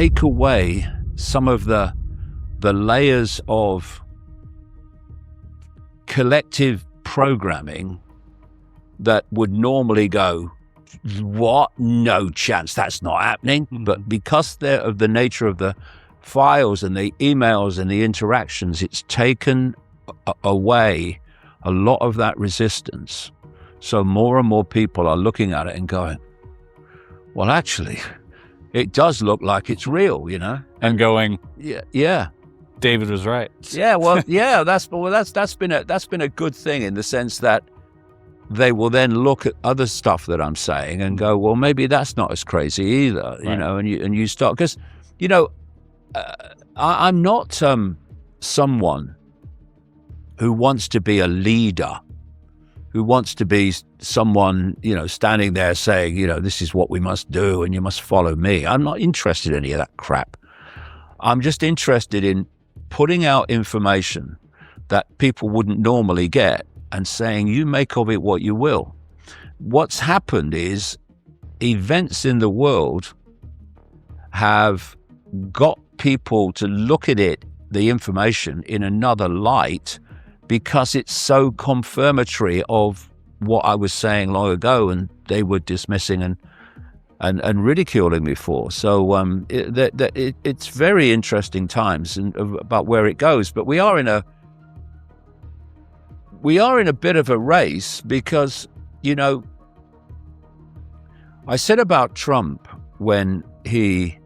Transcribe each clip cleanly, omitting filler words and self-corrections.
take away some of the layers of collective programming that would normally go, what? No chance, that's not happening. But because they're of the nature of the files and the emails and the interactions, it's taken away a lot of that resistance. So more and more people are looking at it and going, well, actually, it does look like it's real, you know? And going, yeah. David was right. Yeah, well, yeah, that's been a good thing in the sense that they will then look at other stuff that I'm saying and go, well, maybe that's not as crazy either, you know, and you start, because, you know, I'm not someone who wants to be a leader, who wants to be someone, you know, standing there saying, you know, this is what we must do and you must follow me. I'm not interested in any of that crap. I'm just interested in putting out information that people wouldn't normally get and saying, you make of it what you will. What's happened is events in the world have got people to look at it, the information, in another light, because it's so confirmatory of what I was saying long ago and they were dismissing and ridiculing me for. So it's very interesting times about where it goes. But we are in a bit of a race because, you know, I said about Trump when he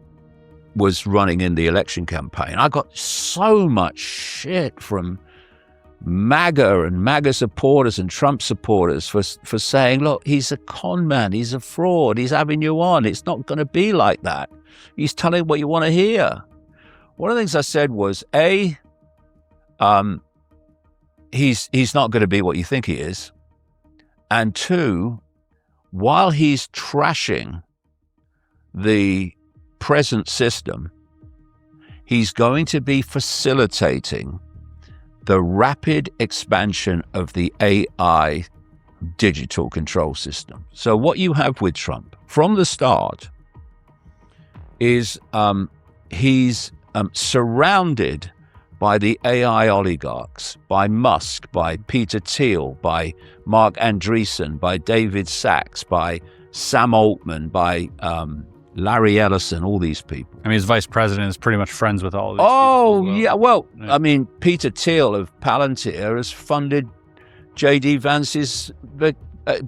was running in the election campaign, I got so much shit from MAGA and MAGA supporters and Trump supporters for saying, look, he's a con man, he's a fraud, he's having you on, it's not going to be like that. He's telling what you want to hear. One of the things I said was, he's not going to be what you think he is. And two, while he's trashing the present system, he's going to be facilitating the rapid expansion of the AI digital control system. So what you have with Trump from the start is he's surrounded by the AI oligarchs, by Musk, by Peter Thiel, by Mark Andreessen, by David Sachs, by Sam Altman, by Larry Ellison, all these people. I mean, his vice president is pretty much friends with all of these people. Yeah. Well, I mean, Peter Thiel of Palantir has funded J.D. Vance's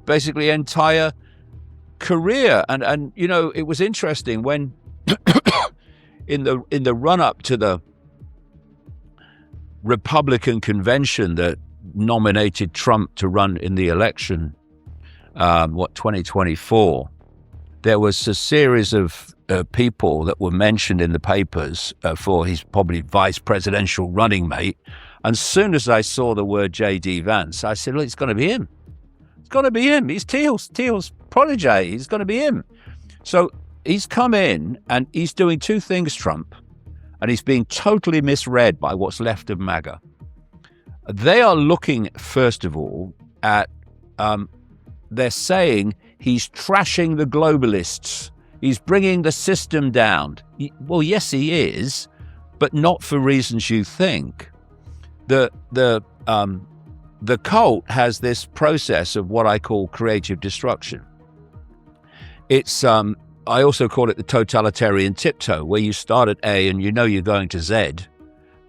basically entire career. And you know, it was interesting when in the run-up to the Republican convention that nominated Trump to run in the election, 2024, there was a series of people that were mentioned in the papers for his probably vice presidential running mate. And as soon as I saw the word J.D. Vance, I said, look, it's going to be him. It's going to be him. He's Thiel's protege. He's going to be him. So he's come in and he's doing two things, Trump, and he's being totally misread by what's left of MAGA. They are looking, first of all, at, they're saying he's trashing the globalists. He's bringing the system down. Well, yes, he is, but not for reasons you think. The cult has this process of what I call creative destruction. It's I also call it the totalitarian tiptoe, where you start at A and you know you're going to Z,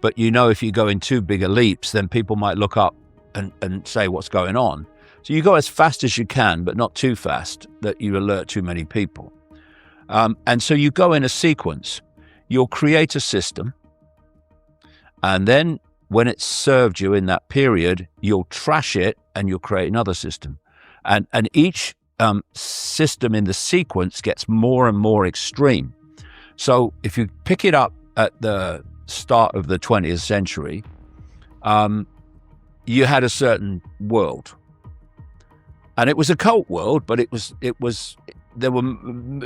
but you know if you go in too big a leaps, then people might look up and say what's going on. So you go as fast as you can, but not too fast that you alert too many people. And so you go in a sequence. You'll create a system, and then when it's served you in that period, you'll trash it and you'll create another system. And each system in the sequence gets more and more extreme. So if you pick it up at the start of the 20th century, you had a certain world. And it was a cult world, but there were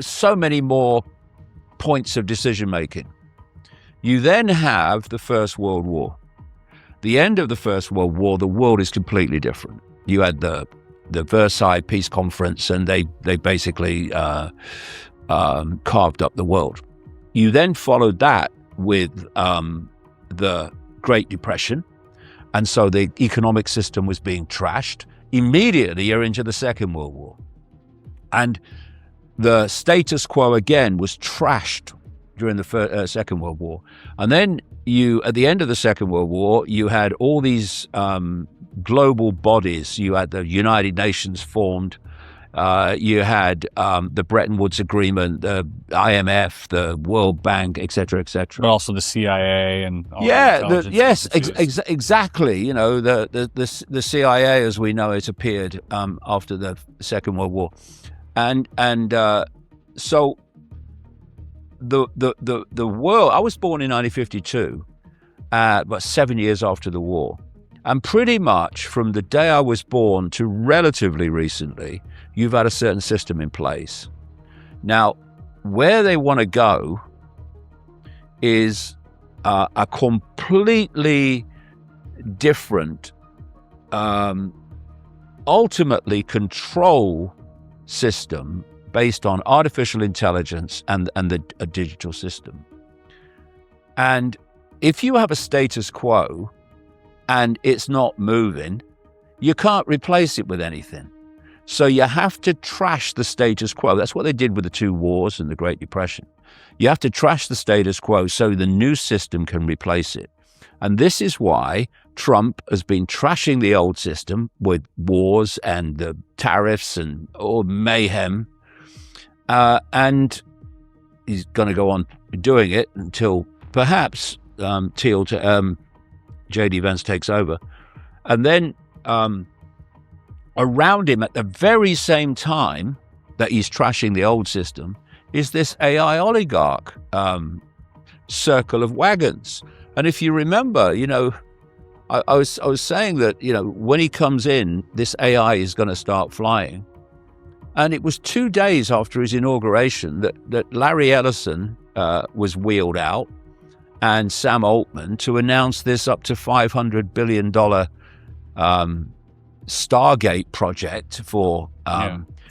so many more points of decision making. You then have the First World War. The end of the First World War, the world is completely different. You had the Versailles Peace Conference, and they basically carved up the world. you then followed that with the Great Depression, and so the economic system was being trashed. Immediately, you're into the Second World War. And the status quo, again, was trashed during the Second World War. And then at the end of the Second World War, you had all these global bodies. You had the United Nations formed. You had the Bretton Woods Agreement, the IMF, the World Bank, et cetera, et cetera. But also the CIA and all exactly. You know, the CIA, as we know it, appeared after the Second World War, and so the world. I was born in 1952, about 7 years after the war, and pretty much from the day I was born to relatively recently, you've had a certain system in place. Now, where they want to go is a completely different, ultimately control system based on artificial intelligence and a digital system. And if you have a status quo and it's not moving, you can't replace it with anything. So you have to trash the status quo. That's what they did with the two wars and the Great Depression. You have to trash the status quo so the new system can replace it. And this is why Trump has been trashing the old system with wars and the tariffs and mayhem. And he's going to go on doing it until perhaps J.D. Vance takes over. And then around him at the very same time that he's trashing the old system is this AI oligarch circle of wagons. And if you remember, you know, I was saying that, you know, when he comes in, this AI is going to start flying. And it was 2 days after his inauguration that Larry Ellison was wheeled out and Sam Altman to announce this up to $500 billion Stargate project for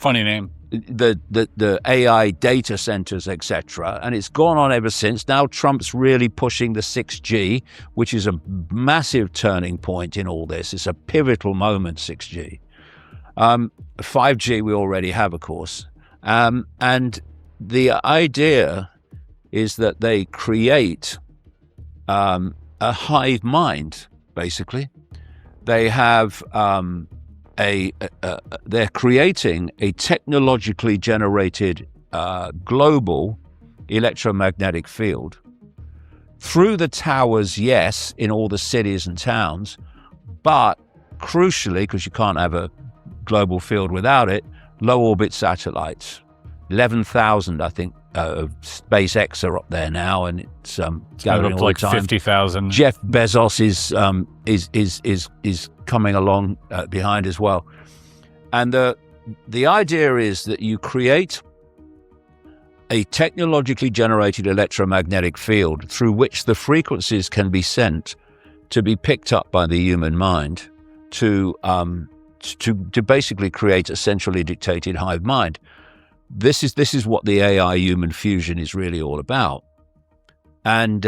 funny name, the AI data centers, etc. And it's gone on ever since. Now Trump's really pushing the 6G, which is a massive turning point in all this. It's a pivotal moment, 6G. 5G we already have, of course. And the idea is that they create a hive mind, basically. They have they're creating a technologically generated global electromagnetic field through the towers, yes, in all the cities and towns, but crucially, because you can't have a global field without it, low orbit satellites. 11,000, I think, of SpaceX are up there now, and it's gathering all like the time. 50,000. Jeff Bezos is coming along behind as well. And the idea is that you create a technologically generated electromagnetic field through which the frequencies can be sent to be picked up by the human mind to basically create a centrally dictated hive mind. This is what the AI human fusion is really all about. And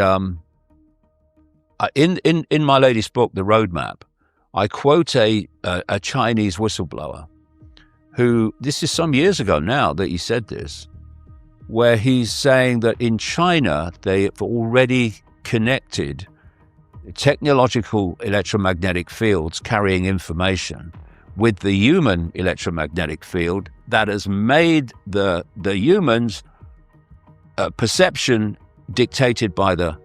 in my latest book, The Roadmap, I quote a Chinese whistleblower who, this is some years ago now that he said this, where he's saying that in China, they have already connected technological electromagnetic fields carrying information with the human electromagnetic field that has made the humans' perception dictated by the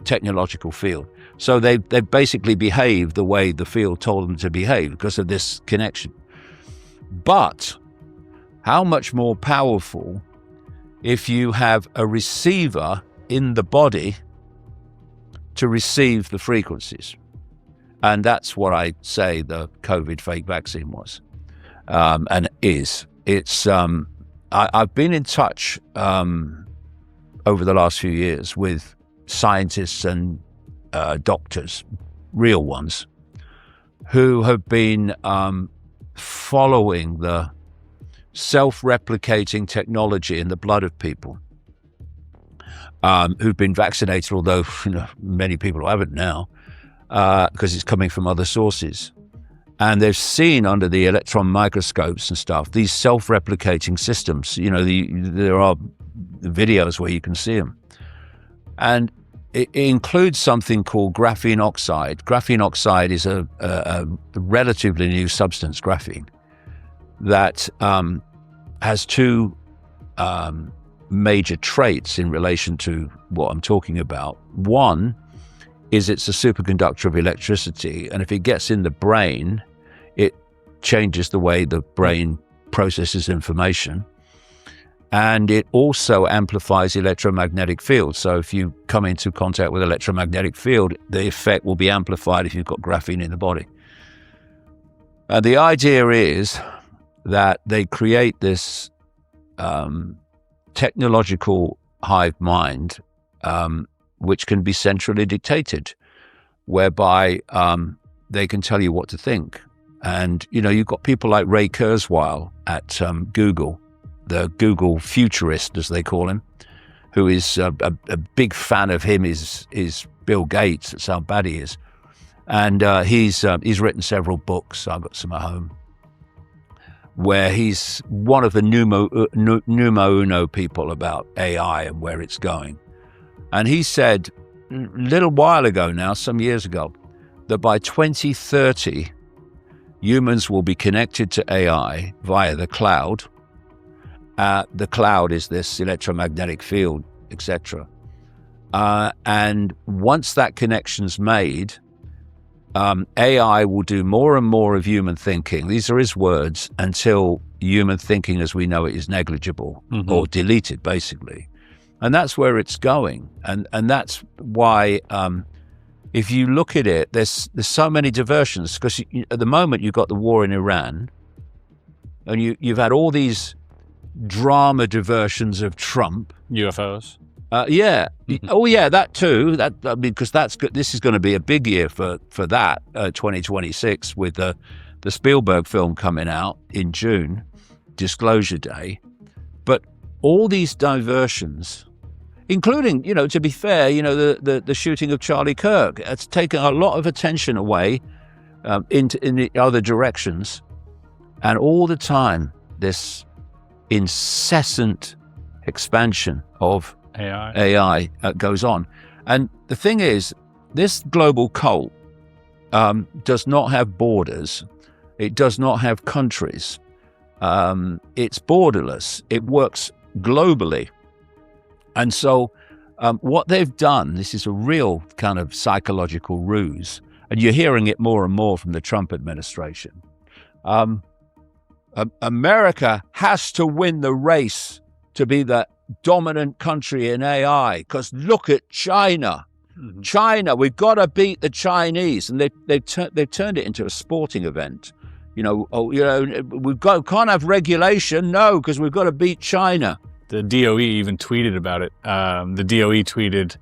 technological field. So they basically behave the way the field told them to behave because of this connection. But how much more powerful if you have a receiver in the body to receive the frequencies? And that's what I say the COVID fake vaccine was, and is. It's I've been in touch over the last few years with scientists and doctors, real ones, who have been following the self-replicating technology in the blood of people who've been vaccinated, although many people haven't now, because it's coming from other sources. And they've seen under the electron microscopes and stuff these self-replicating systems. There are videos where you can see them. And it includes something called graphene oxide. Graphene oxide is a relatively new substance, graphene, that has two major traits in relation to what I'm talking about. One is it's a superconductor of electricity, and if it gets in the brain, it changes the way the brain processes information. And it also amplifies electromagnetic fields. So if you come into contact with electromagnetic field, the effect will be amplified if you've got graphene in the body. And the idea is that they create this technological hive mind, which can be centrally dictated, whereby they can tell you what to think. And, you've got people like Ray Kurzweil at Google, the Google futurist, as they call him, who is a big fan of him is Bill Gates. That's how bad he is. And he's written several books. I've got some at home, where he's one of the numero uno people about AI and where it's going. And he said a little while ago now, some years ago, that by 2030, humans will be connected to AI via the cloud. The cloud is this electromagnetic field, etc. And once that connection's made, AI will do more and more of human thinking. These are his words, until human thinking as we know it is negligible or deleted, basically. And that's where it's going. And that's why, if you look at it, there's so many diversions, because at the moment you've got the war in Iran, and you've had all these drama diversions of Trump. UFOs. Yeah. Oh, yeah, that too. Because that's good. This is going to be a big year for that, 2026, with the Spielberg film coming out in June, Disclosure Day. But all these diversions, including, to be fair, the shooting of Charlie Kirk, it's taken a lot of attention away in the other directions. And all the time, this incessant expansion of AI goes on. And the thing is, this global cult does not have borders. It does not have countries. It's borderless. It works globally. And so what they've done, this is a real kind of psychological ruse, and you're hearing it more and more from the Trump administration. America has to win the race to be the dominant country in AI, because look at China. China, we've got to beat the Chinese, and they've turned it into a sporting event. Can't have regulation, no, because we've got to beat China. The DOE even tweeted about it. The DOE tweeted,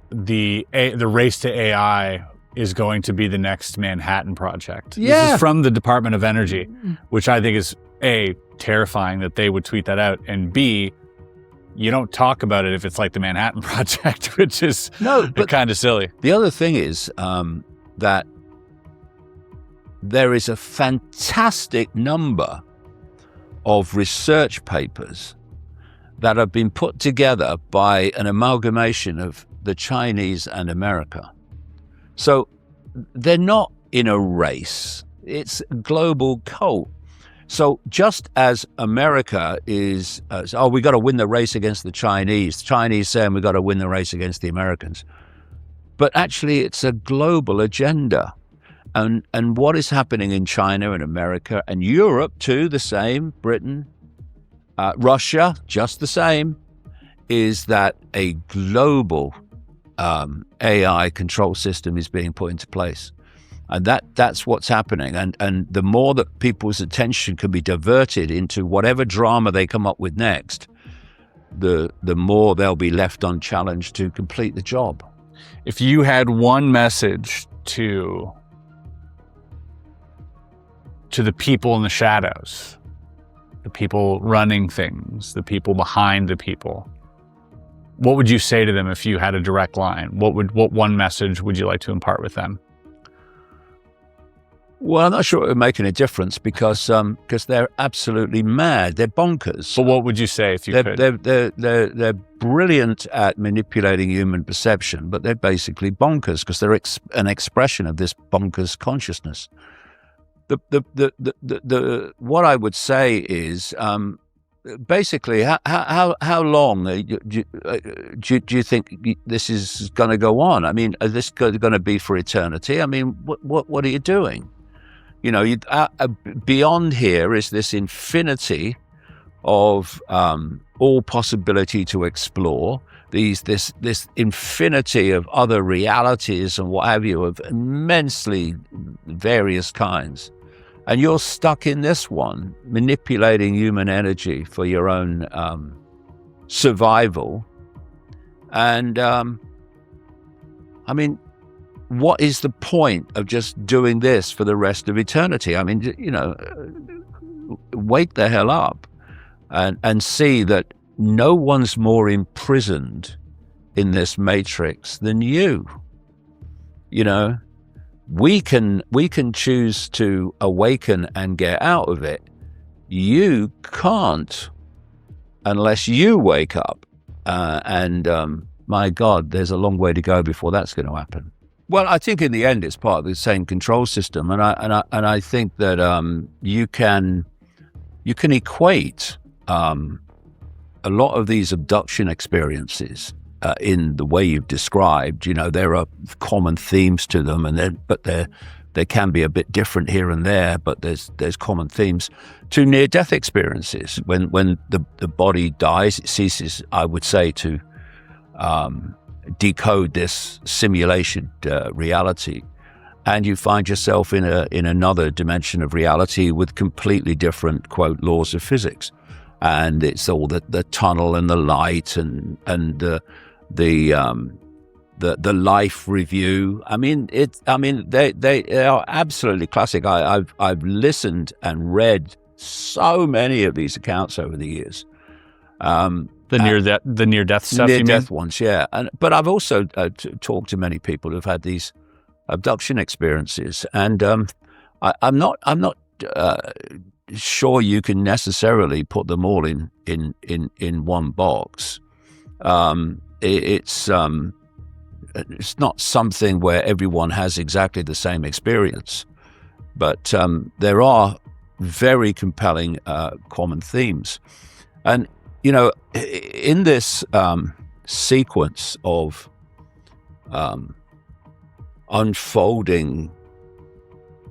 the race to AI is going to be the next Manhattan Project. Yeah. This is from the Department of Energy, which I think is A, terrifying that they would tweet that out, and B, you don't talk about it if it's like the Manhattan Project, which is kind of silly. The other thing is that there is a fantastic number of research papers that have been put together by an amalgamation of the Chinese and America. So they're not in a race. It's a global cult. So just as America is, we got to win the race against the Chinese saying we got to win the race against the Americans. But actually it's a global agenda. And what is happening in China and America and Europe too, the same, Britain, Russia, just the same, is that a global AI control system is being put into place. And that's what's happening. And the more that people's attention can be diverted into whatever drama they come up with next, the more they'll be left unchallenged to complete the job. If you had one message to the people in the shadows, the people running things, the people behind the people, what would you say to them if you had a direct line? What one message would you like to impart with them? Well, I'm not sure it would make any difference because they're absolutely mad. They're bonkers. But what would you say if you could? They're brilliant at manipulating human perception, but they're basically bonkers because they're an expression of this bonkers consciousness. What I would say is basically how long do you think this is going to go on? I mean, is this going to be for eternity? I mean, what are you doing? You know, beyond here is this infinity of all possibility to explore. This infinity of other realities and what have you, of immensely various kinds, and you're stuck in this one, manipulating human energy for your own survival. And I mean, what is the point of just doing this for the rest of eternity? I mean, you know, wake the hell up and see that no one's more imprisoned in this matrix than you. You know, we can choose to awaken and get out of it. You can't unless you wake up. My God, there's a long way to go before that's going to happen. Well, I think in the end it's part of the same control system, and I think that you can equate a lot of these abduction experiences in the way you've described. You know, there are common themes to them, but they can be a bit different here and there. But there's common themes to near-death experiences. When the body dies, it ceases, I would say, to decode this simulation reality, and you find yourself in another dimension of reality with completely different, quote, laws of physics. And it's all the tunnel and the light and the life review. I mean, they are absolutely classic. I've listened and read so many of these accounts over the years. The near death stuff. Near death ones, yeah. But I've also talked to many people who've had these abduction experiences, and I'm not sure you can necessarily put them all in one box. It's not something where everyone has exactly the same experience, but there are very compelling common themes. And you know, in this sequence of unfolding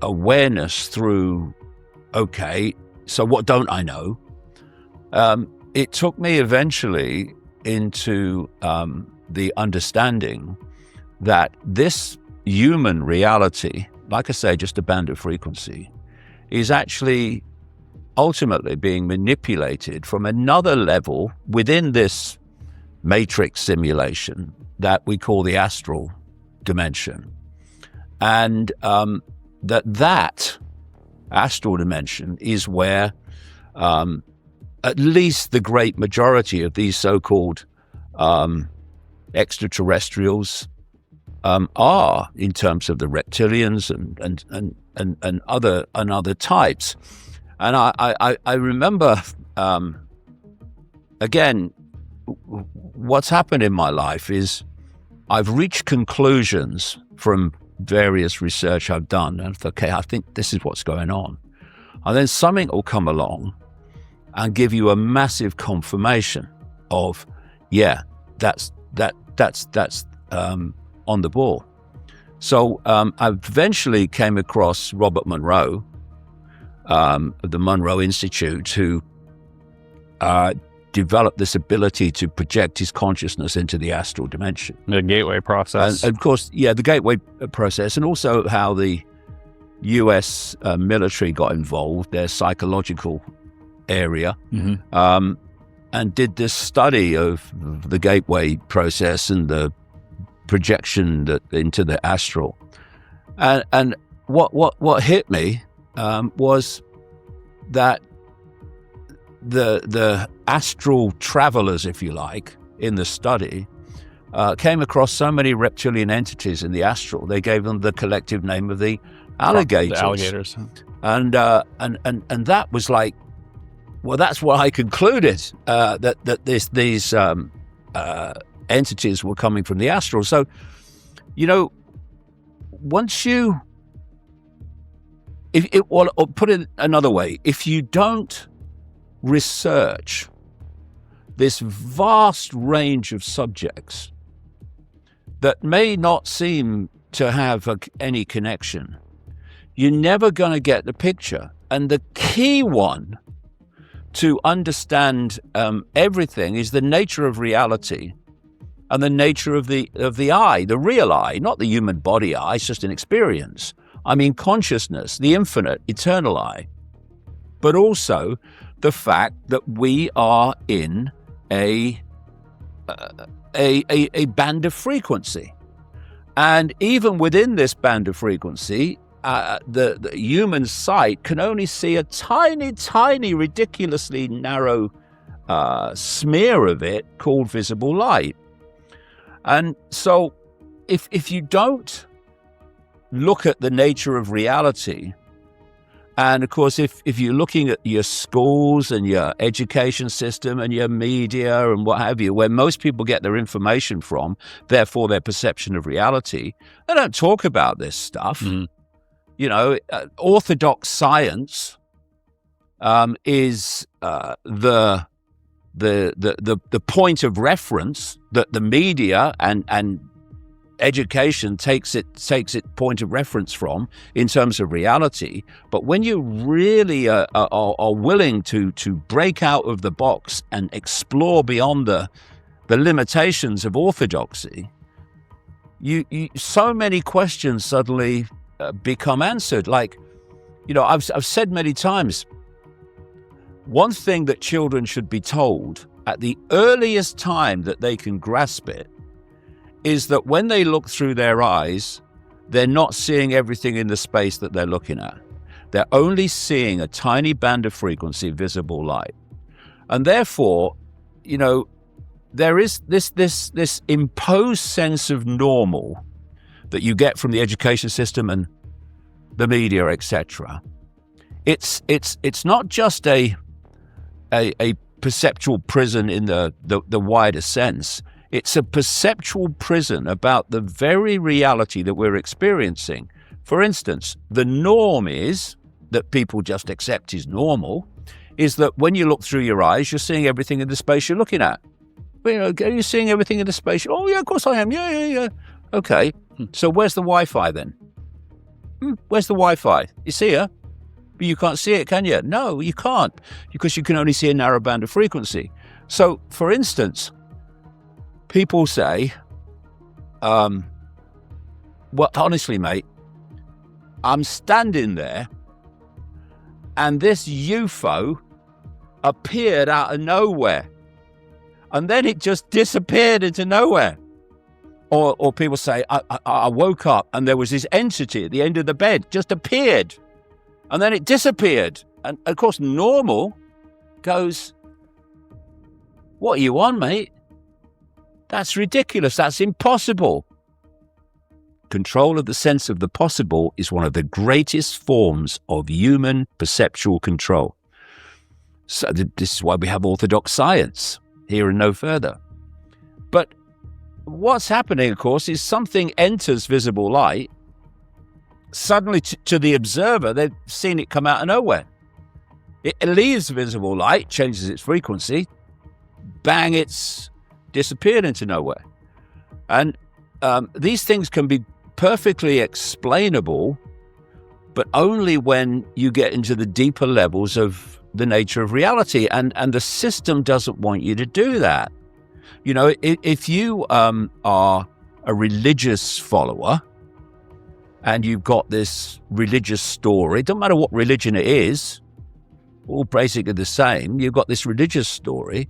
awareness through, okay, so what don't I know? It took me eventually into the understanding that this human reality, like I say, just a band of frequency, is actually ultimately being manipulated from another level within this matrix simulation that we call the astral dimension. And that astral dimension is where at least the great majority of these so-called extraterrestrials are, in terms of the reptilians and other types. And I remember, again, what's happened in my life is I've reached conclusions from various research I've done. And okay, I think this is what's going on. And then something will come along and give you a massive confirmation of, yeah, that's on the ball. So I eventually came across Robert Monroe, of the Monroe Institute, who developed this ability to project his consciousness into the astral dimension. The gateway process. And of course, yeah, the gateway process, and also how the US military got involved, their psychological area, and did this study of the gateway process and the projection into the astral. And what hit me was that the astral travelers, if you like, in the study came across so many reptilian entities in the astral, they gave them the collective name of the alligators. The alligators. And that was like, well, that's what I concluded, that these entities were coming from the astral. So, once you, or put it another way, if you don't research this vast range of subjects that may not seem to have any connection, you're never going to get the picture. And the key one to understand everything is the nature of reality and the nature of the eye, the real eye, not the human body eye. It's just an experience. I mean, consciousness, the infinite, eternal eye, but also the fact that we are in a band of frequency, and even within this band of frequency, the human sight can only see a tiny, ridiculously narrow smear of it called visible light. And so if you don't look at the nature of reality, and of course, if you're looking at your schools and your education system and your media and what have you, where most people get their information from, therefore their perception of reality, they don't talk about this stuff. Mm-hmm. Orthodox science is the point of reference that the media and education takes it point of reference from in terms of reality. But when you really are willing to break out of the box and explore beyond the limitations of orthodoxy, you so many questions suddenly become answered. Like, I've said many times, one thing that children should be told at the earliest time that they can grasp it is that when they look through their eyes, they're not seeing everything in the space that they're looking at. They're only seeing a tiny band of frequency, visible light. And therefore, there is this imposed sense of normal that you get from the education system and the media, etc. It's not just a perceptual prison in the wider sense. It's a perceptual prison about the very reality that we're experiencing. For instance, the norm is that people just accept is normal, is that when you look through your eyes, you're seeing everything in the space you're looking at. Are you seeing everything in the space? Oh, yeah, of course I am. Yeah. Okay, so where's the Wi-Fi then? Where's the Wi-Fi? You see her? But you can't see it, can you? No, you can't, because you can only see a narrow band of frequency. So, for instance, people say, well, honestly, mate, I'm standing there and this UFO appeared out of nowhere and then it just disappeared into nowhere. Or people say, I woke up and there was this entity at the end of the bed, just appeared and then it disappeared. And of course, normal goes, what are you on, mate? That's ridiculous. That's impossible. Control of the sense of the possible is one of the greatest forms of human perceptual control. So this is why we have orthodox science, here and no further. But what's happening, of course, is something enters visible light. Suddenly, to the observer, they've seen it come out of nowhere. It leaves visible light, changes its frequency, bang, it's disappeared into nowhere. And these things can be perfectly explainable, but only when you get into the deeper levels of the nature of reality. And the system doesn't want you to do that. If you are a religious follower and you've got this religious story, it doesn't matter what religion it is, all basically the same, you've got this religious story.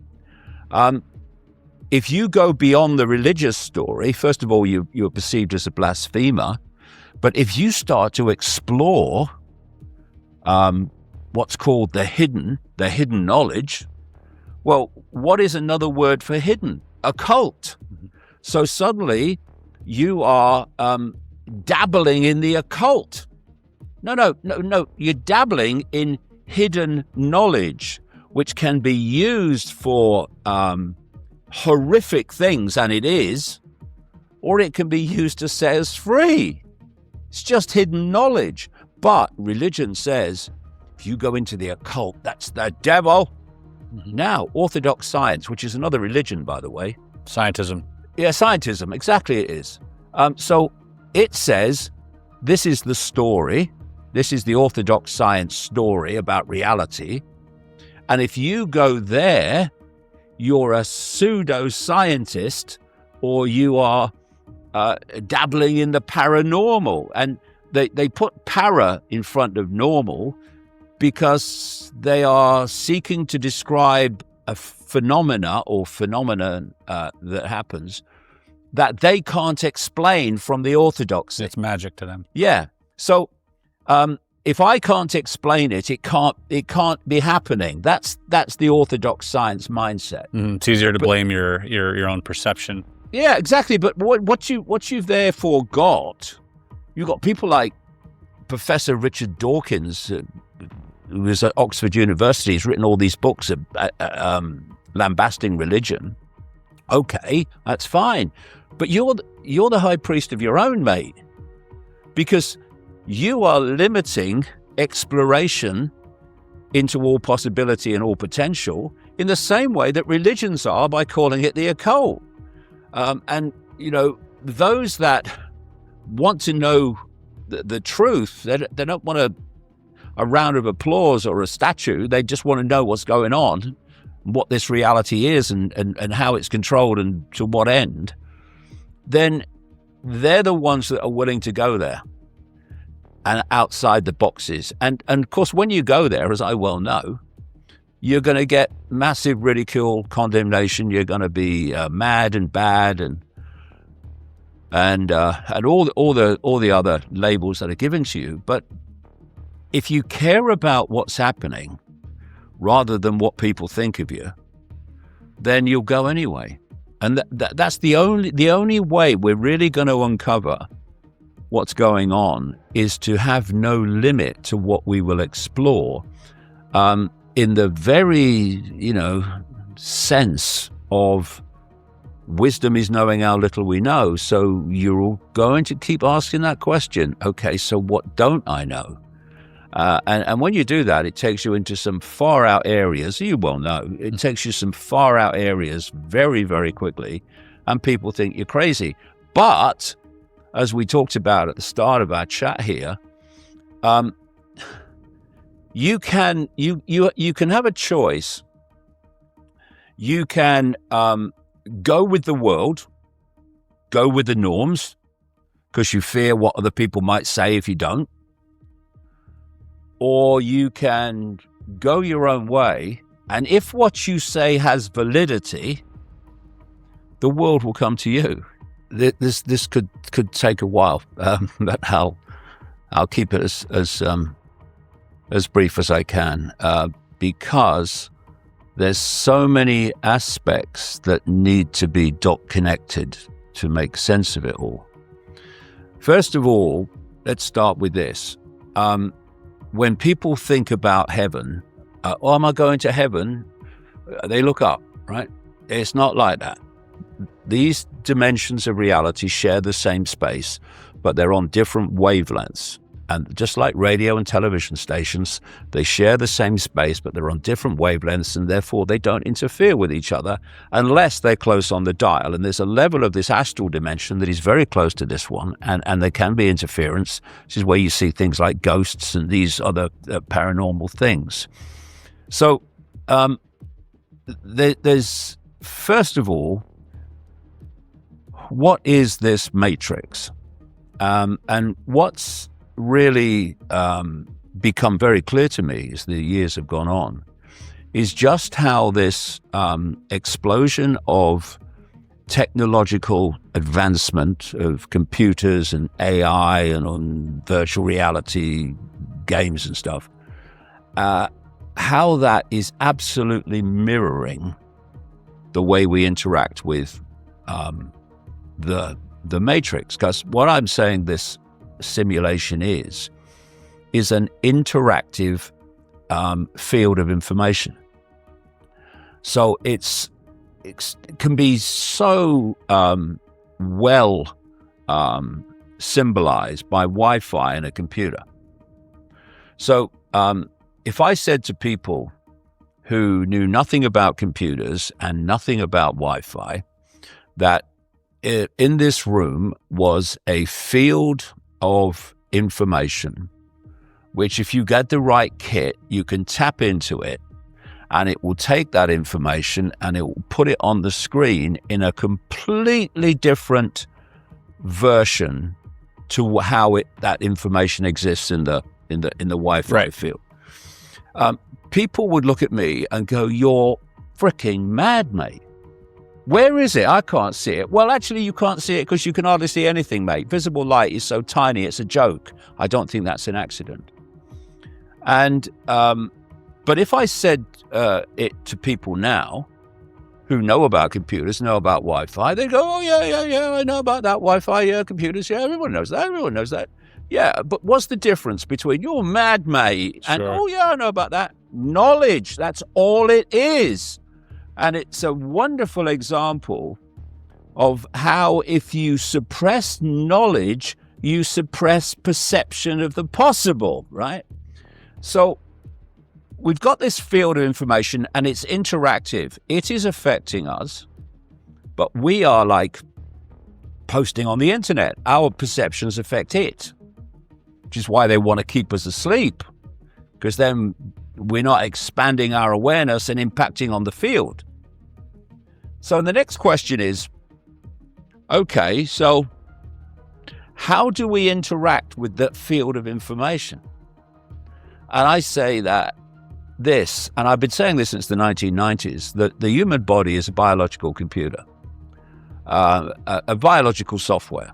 If you go beyond the religious story, first of all, you're perceived as a blasphemer. But if you start to explore what's called the hidden knowledge. Well, what is another word for hidden? Occult. So suddenly you are dabbling in the occult. No. You're dabbling in hidden knowledge, which can be used for horrific things, and it is, or it can be used to set us free. It's just hidden knowledge. But religion says, if you go into the occult, that's the devil. Now, orthodox science, which is another religion, by the way. Scientism. Yeah, scientism, exactly it is. So it says, this is the story. This is the orthodox science story about reality. And if you go there, you're a pseudo-scientist, or you are dabbling in the paranormal. And they put para in front of normal because they are seeking to describe a phenomenon that happens that they can't explain from the orthodoxy. It's magic to them. Yeah. So if I can't explain it, it can't be happening. That's the orthodox science mindset. It's easier to blame your own perception. Yeah, exactly. But what you've therefore got, you've got people like Professor Richard Dawkins, who is at Oxford University. He's written all these books lambasting religion. Okay, that's fine. But you're the high priest of your own, mate, because you are limiting exploration into all possibility and all potential in the same way that religions are by calling it the occult. And, those that want to know the truth, they don't want a round of applause or a statue. They just want to know what's going on, what this reality is and how it's controlled and to what end. Then they're the ones that are willing to go there and outside the boxes. And of course, when you go there, as I well know, you're going to get massive ridicule, condemnation. You're going to be mad and bad and all the other labels that are given to you. But if you care about what's happening rather than what people think of you, then you'll go anyway. And that's the only way we're really going to uncover what's going on, is to have no limit to what we will explore, in the very, sense of wisdom is knowing how little we know. So you're all going to keep asking that question. Okay, so what don't I know? And when you do that, it takes you into some far out areas. You well know it takes you some far out areas very, very quickly, and people think you're crazy. But as we talked about at the start of our chat here, you can have a choice. You can go with the world, go with the norms, because you fear what other people might say if you don't. Or you can go your own way, and if what you say has validity, the world will come to you. This could take a while, but I'll keep it as brief as I can, because there's so many aspects that need to be dot connected to make sense of it all. First of all, let's start with this. When people think about heaven, am I going to heaven? They look up, right? It's not like that. These dimensions of reality share the same space, but they're on different wavelengths. And just like radio and television stations, they share the same space, but they're on different wavelengths, and therefore they don't interfere with each other unless they're close on the dial. And there's a level of this astral dimension that is very close to this one, and there can be interference. This is where you see things like ghosts and these other paranormal things. So there's, first of all, what is this matrix? And what's really become very clear to me as the years have gone on is just how this explosion of technological advancement of computers and AI and on virtual reality games and stuff how that is absolutely mirroring the way we interact with the matrix. Because what I'm saying this simulation is an interactive field of information. So it can be so well symbolized by Wi-Fi in a computer. So if I said to people who knew nothing about computers and nothing about Wi-Fi that in this room was a field of information, which if you get the right kit, you can tap into it, and it will take that information and it will put it on the screen in a completely different version to how that information exists in the Wi-Fi field. People would look at me and go, "You're freaking mad, mate. Where is it? I can't see it." Well, actually, you can't see it because you can hardly see anything, mate. Visible light is so tiny, it's a joke. I don't think that's an accident. And but if I said it to people now who know about computers, know about Wi-Fi, they go, "Oh, yeah, I know about that Wi-Fi, yeah, computers, yeah, everyone knows that. Yeah, but what's the difference between "you're mad, mate" and "oh, yeah, I know about that"? Knowledge, that's all it is. And it's a wonderful example of how if you suppress knowledge, you suppress perception of the possible, right? So we've got this field of information and it's interactive. It is affecting us, but we are like posting on the internet. Our perceptions affect it, which is why they want to keep us asleep, because then we're not expanding our awareness and impacting on the field. So the next question is, okay, so how do we interact with that field of information? And I say that and I've been saying this since the 1990s, that the human body is a biological computer, a biological software.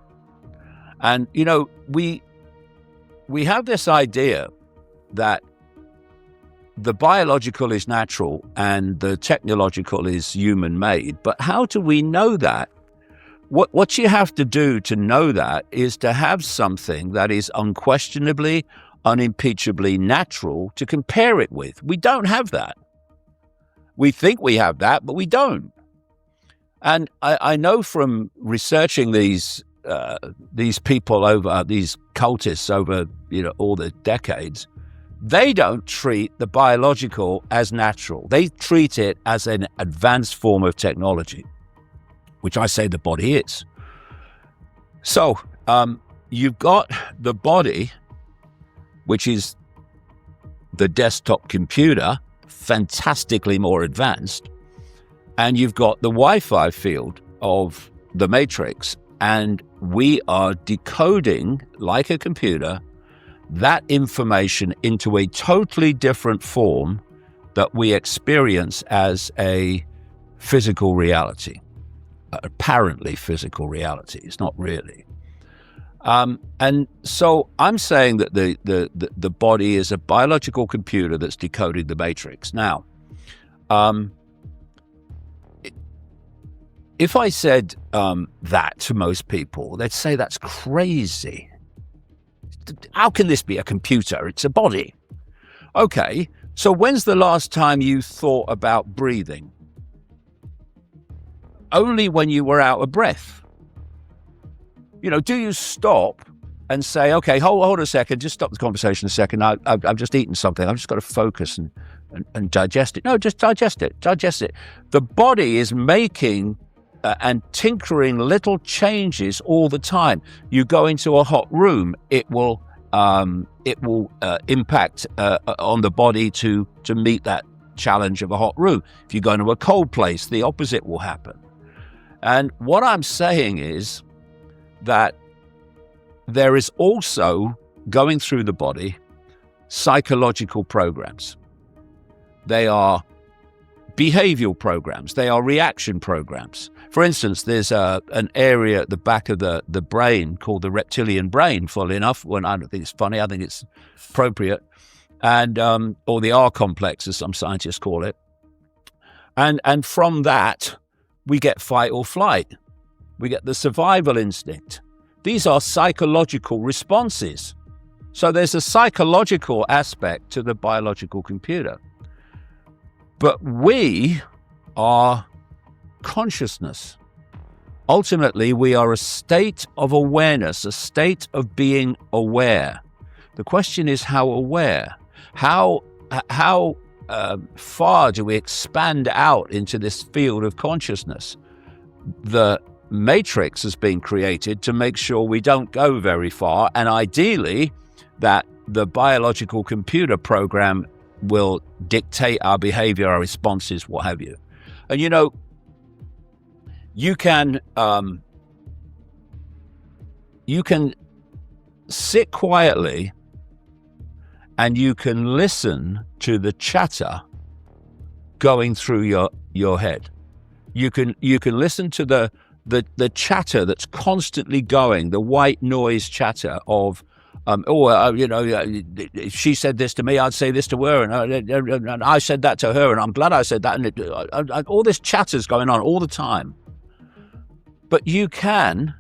And, you know, we have this idea that the biological is natural and the technological is human-made. But how do we know that? What you have to do to know that is to have something that is unquestionably, unimpeachably natural to compare it with. We don't have that. We think we have that, but we don't. And I know from researching these people over, these cultists over, you know, all the decades, they don't treat the biological as natural. They treat it as an advanced form of technology, which I say the body is. So you've got the body, which is the desktop computer, fantastically more advanced, and you've got the Wi-Fi field of the matrix, and we are decoding, like a computer, that information into a totally different form that we experience as a physical reality, apparently physical reality. It's not really. And so I'm saying that the body is a biological computer that's decoding the matrix. Now, if I said that to most people, they'd say that's crazy. How can this be a computer? It's a body. Okay, so when's the last time you thought about breathing? Only when you were out of breath. You know, do you stop and say, okay, hold a second, just stop the conversation a second. I've just eaten something. I've just got to focus and digest it. No, just digest it. The body is making and tinkering little changes all the time. You go into a hot room, it will impact on the body to meet that challenge of a hot room. If you go into a cold place, the opposite will happen. And what I'm saying is that there is also, going through the body, psychological programs. They are behavioral programs. They are reaction programs. For instance, there's an area at the back of the brain called the reptilian brain, funnily enough. When I don't think it's funny, I think it's appropriate. and or the R complex, as some scientists call it. And from that, we get fight or flight. We get the survival instinct. These are psychological responses. So there's a psychological aspect to the biological computer. But we are consciousness. Ultimately, we are a state of awareness, a state of being aware. The question is how aware? How far do we expand out into this field of consciousness? The matrix has been created to make sure we don't go very far, and ideally that the biological computer program will dictate our behavior, our responses, what have you. And you can sit quietly and you can listen to the chatter going through your head. You can listen to the chatter that's constantly going, the white noise chatter of, if she said this to me, I'd say this to her, and I said that to her, and I'm glad I said that. And all this chatter's going on all the time. But you can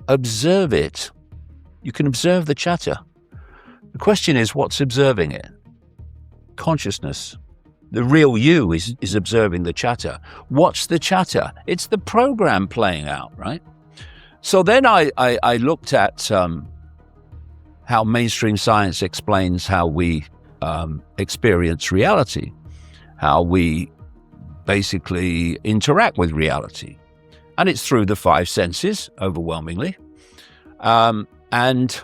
observe it. You can observe the chatter. The question is, what's observing it? Consciousness. The real you is observing the chatter. What's the chatter? It's the program playing out, right? So then I looked at how mainstream science explains how we experience reality, how we basically interact with reality. And it's through the five senses, overwhelmingly. And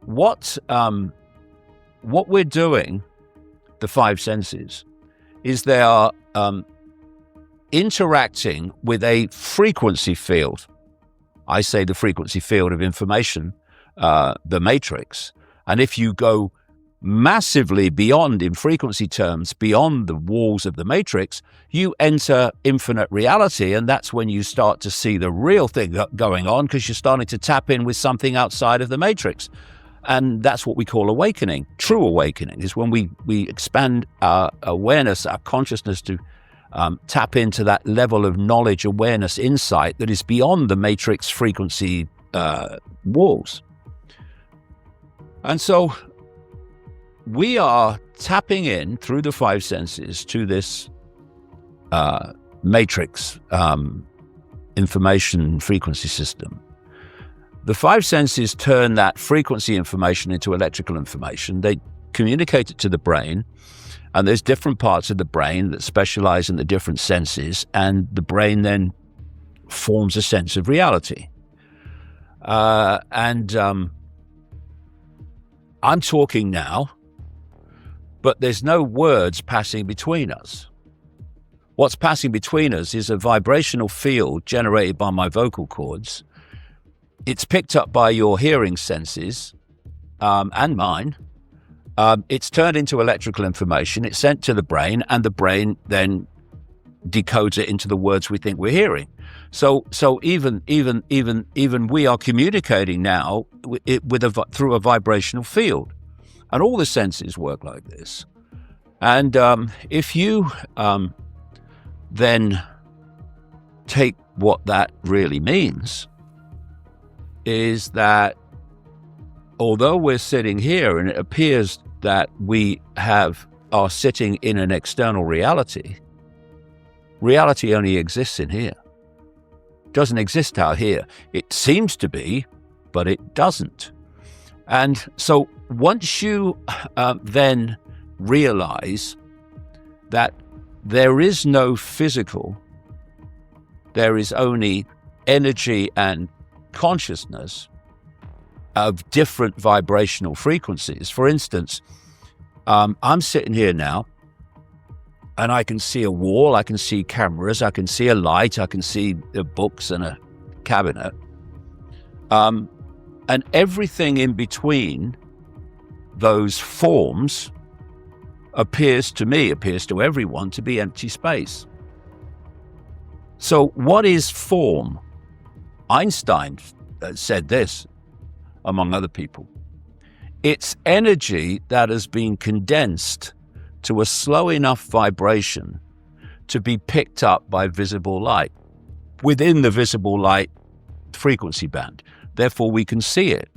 what we're doing, the five senses, is they are interacting with a frequency field. I say the frequency field of information, the matrix. And if you go massively beyond, in frequency terms, beyond the walls of the matrix, you enter infinite reality. And that's when you start to see the real thing going on, because you're starting to tap in with something outside of the matrix. And that's what we call awakening. True awakening is when we expand our awareness, our consciousness, to tap into that level of knowledge, awareness, insight that is beyond the matrix frequency walls. And so we are tapping in through the five senses to this matrix information frequency system. The five senses turn that frequency information into electrical information. They communicate it to the brain, and there's different parts of the brain that specialize in the different senses, and the brain then forms a sense of reality. I'm talking now, but there's no words passing between us. What's passing between us is a vibrational field generated by my vocal cords. It's picked up by your hearing senses and mine. It's turned into electrical information. It's sent to the brain, and the brain then decodes it into the words we think we're hearing. So even we are communicating now through a vibrational field, and all the senses work like this. And if you then take what that really means, is that although we're sitting here and it appears that we are sitting in an external reality, reality only exists in here. It doesn't exist out here. It seems to be, but it doesn't. And so once you then realize that there is no physical, there is only energy and consciousness of different vibrational frequencies. For instance, I'm sitting here now and I can see a wall, I can see cameras, I can see a light, I can see the books and a cabinet. And everything in between those forms appears to me, appears to everyone, to be empty space. So what is form? Einstein said this, among other people. It's energy that has been condensed to a slow enough vibration to be picked up by visible light within the visible light frequency band. Therefore, we can see it.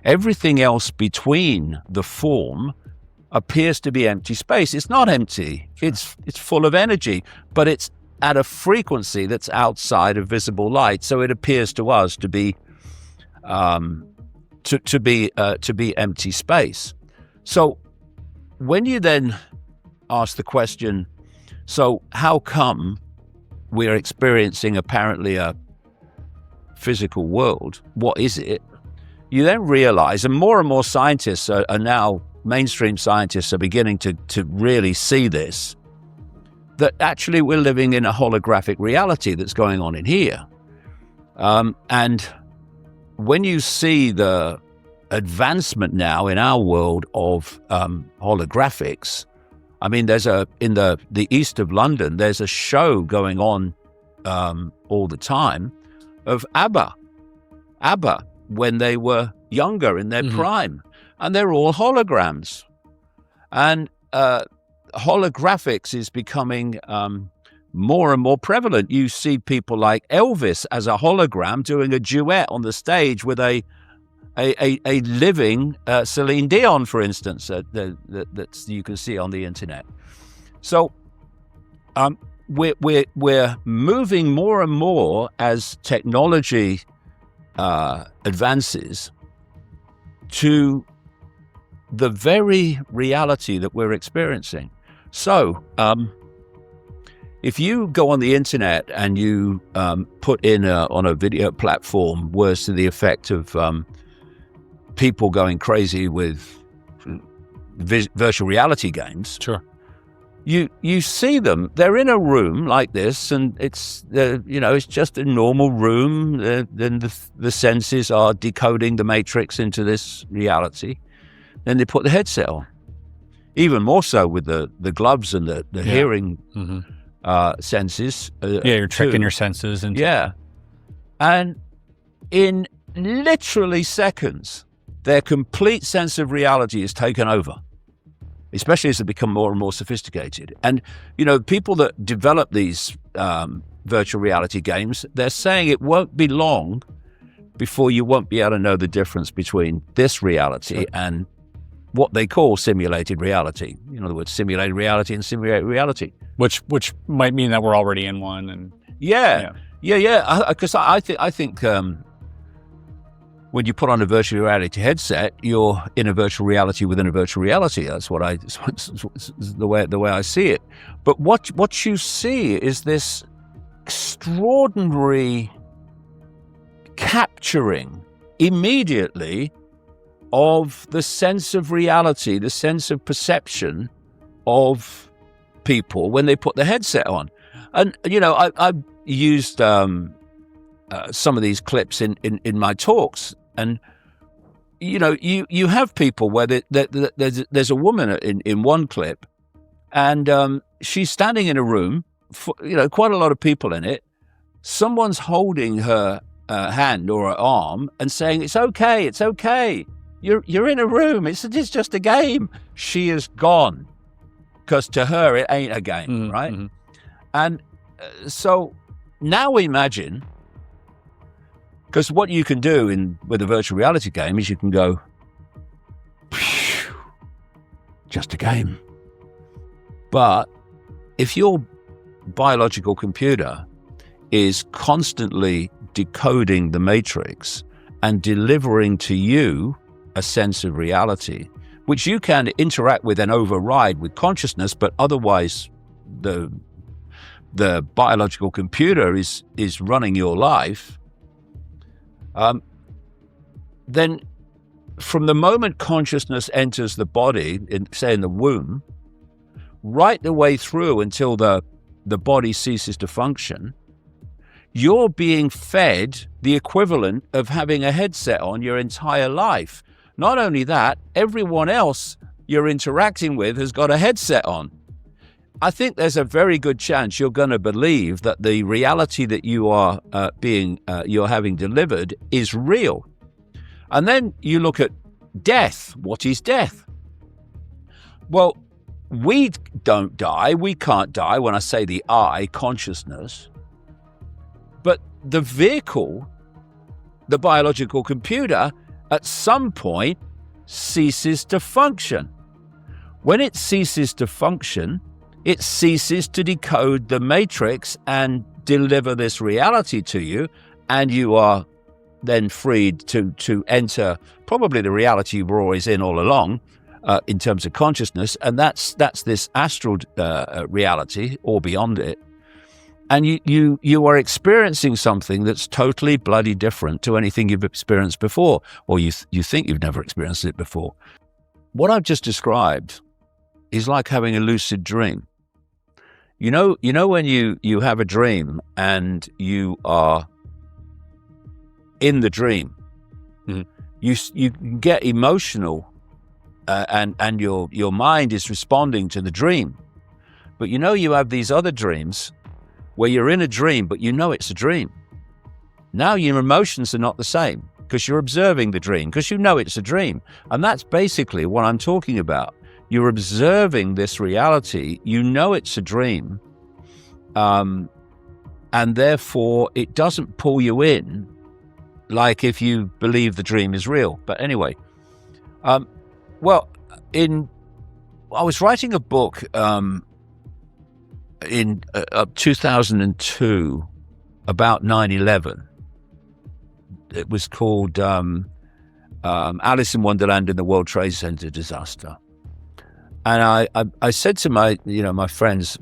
Everything else between the form appears to be empty space. It's not empty. Sure. It's full of energy, but it's at a frequency that's outside of visible light. So it appears to us to be to be empty space. So when you then ask the question, so how come we're experiencing apparently a physical world? What is it? You then realize, and more scientists are now, mainstream scientists are beginning to really see this, that actually we're living in a holographic reality that's going on in here. And when you see the advancement now in our world of holographics, I mean, there's in the east of London, there's a show going on all the time of ABBA when they were younger in their prime, and they're all holograms. And holographics is becoming more and more prevalent. You see people like Elvis as a hologram doing a duet on the stage with a living Celine Dion, for instance, that you can see on the internet. So we're moving more and more as technology advances to the very reality that we're experiencing. So if you go on the internet and you put in on a video platform words to the effect of people going crazy with virtual reality games, sure, you see them. They're in a room like this, and it's it's just a normal room. Then the senses are decoding the matrix into this reality. Then they put the headset on. Even more so with the gloves and the hearing senses. You're tricking your senses. And in literally seconds, their complete sense of reality is taken over, especially as they become more and more sophisticated. And, people that develop these virtual reality games, they're saying it won't be long before you won't be able to know the difference between this reality and what they call simulated reality. In other words, simulated reality and simulated reality. Which might mean that we're already in one. And because I think when you put on a virtual reality headset, you're in a virtual reality within a virtual reality. That's the way I see it. But what you see is this extraordinary capturing immediately of the sense of reality, the sense of perception of people when they put the headset on. And I've used some of these clips in my talks. And you have people where there's a woman in one clip, and she's standing in a room, quite a lot of people in it. Someone's holding her hand or her arm and saying, "It's okay. You're in a room. It's just a game." She is gone because to her it ain't a game, right? Mm-hmm. And so now imagine. Because what you can do with a virtual reality game is you can go, just a game. But if your biological computer is constantly decoding the matrix and delivering to you a sense of reality, which you can interact with and override with consciousness, but otherwise the biological computer is running your life, then from the moment consciousness enters the body, say in the womb, right the way through until the body ceases to function, you're being fed the equivalent of having a headset on your entire life. Not only that, everyone else you're interacting with has got a headset on. I think there's a very good chance you're going to believe that the reality that you are you're having delivered is real. And then you look at death. What is death? Well, we don't die. We can't die when I say the I, consciousness. But the vehicle, the biological computer, at some point ceases to function. When it ceases to function, it ceases to decode the matrix and deliver this reality to you, and you are then freed to enter probably the reality you were always in all along, in terms of consciousness, and that's this astral reality or beyond it. And you are experiencing something that's totally bloody different to anything you've experienced before, or you think you've never experienced it before. What I've just described is like having a lucid dream. You know when you have a dream and you are in the dream, you get emotional, and your mind is responding to the dream. But you have these other dreams where you're in a dream, but you know it's a dream. Now your emotions are not the same because you're observing the dream, because you know it's a dream. And that's basically what I'm talking about. You're observing this reality, you know it's a dream, and therefore it doesn't pull you in like if you believe the dream is real. But anyway, I was writing a book in 2002 about 9/11. It was called Alice in Wonderland in the World Trade Center disaster. And I said to my friends,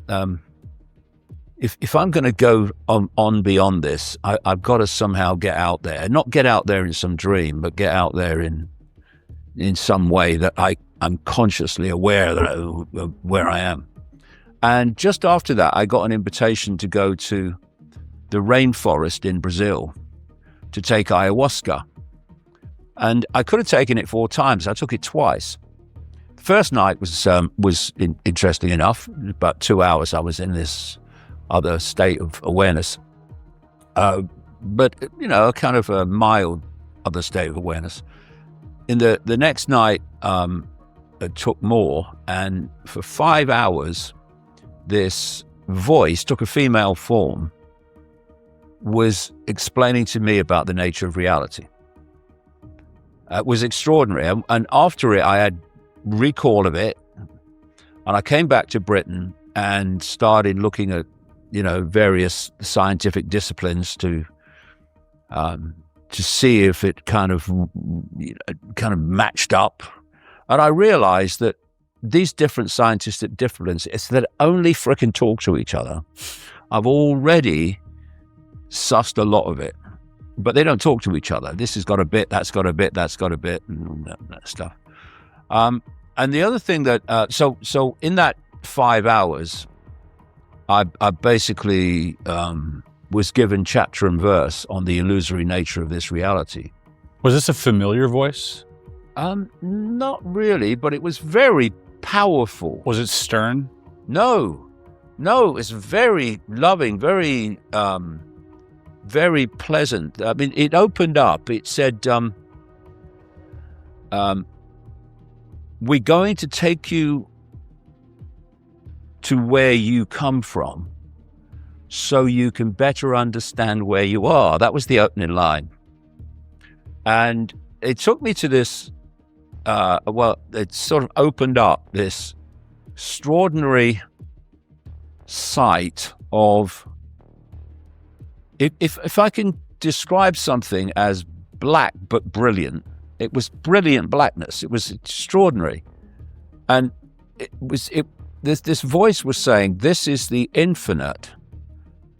if I'm going to go on beyond this, I've got to somehow get out there. Not get out there in some dream, but get out there in some way that I'm consciously aware of where I am. And just after that, I got an invitation to go to the rainforest in Brazil to take ayahuasca. And I could have taken it 4 times. I took it twice. The first night was interesting enough. About 2 hours I was in this other state of awareness. But, a kind of a mild other state of awareness. In the next night, it took more. And for 5 hours, this voice took a female form, was explaining to me about the nature of reality. It was extraordinary. And after it, I had recall of it. And I came back to Britain and started looking at, various scientific disciplines to see if it kind of matched up. And I realized that these different scientific disciplines, it's that only frickin' talk to each other. I've already sussed a lot of it, but they don't talk to each other. This has got a bit, that's got a bit, that's got a bit, and that stuff. And the other thing that, so in that 5 hours, I basically was given chapter and verse on the illusory nature of this reality. Was this a familiar voice? Not really, but it was very powerful. Was it stern? No, it's very loving, very pleasant. I mean, it opened up. It said, we're going to take you to where you come from so you can better understand where you are. That was the opening line. And it took me to this, it sort of opened up this extraordinary sight of, if I can describe something as black but brilliant, it was brilliant blackness. It was extraordinary. And this voice was saying, this is the infinite.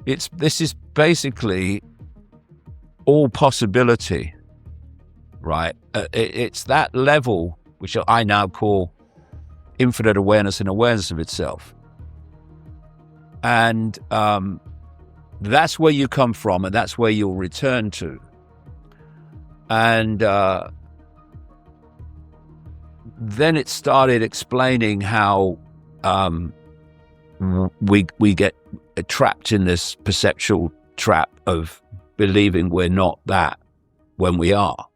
This is basically all possibility, right? It's that level, which I now call infinite awareness and awareness of itself. And that's where you come from, and that's where you'll return to. And then it started explaining how we get trapped in this perceptual trap of believing we're not that when we are.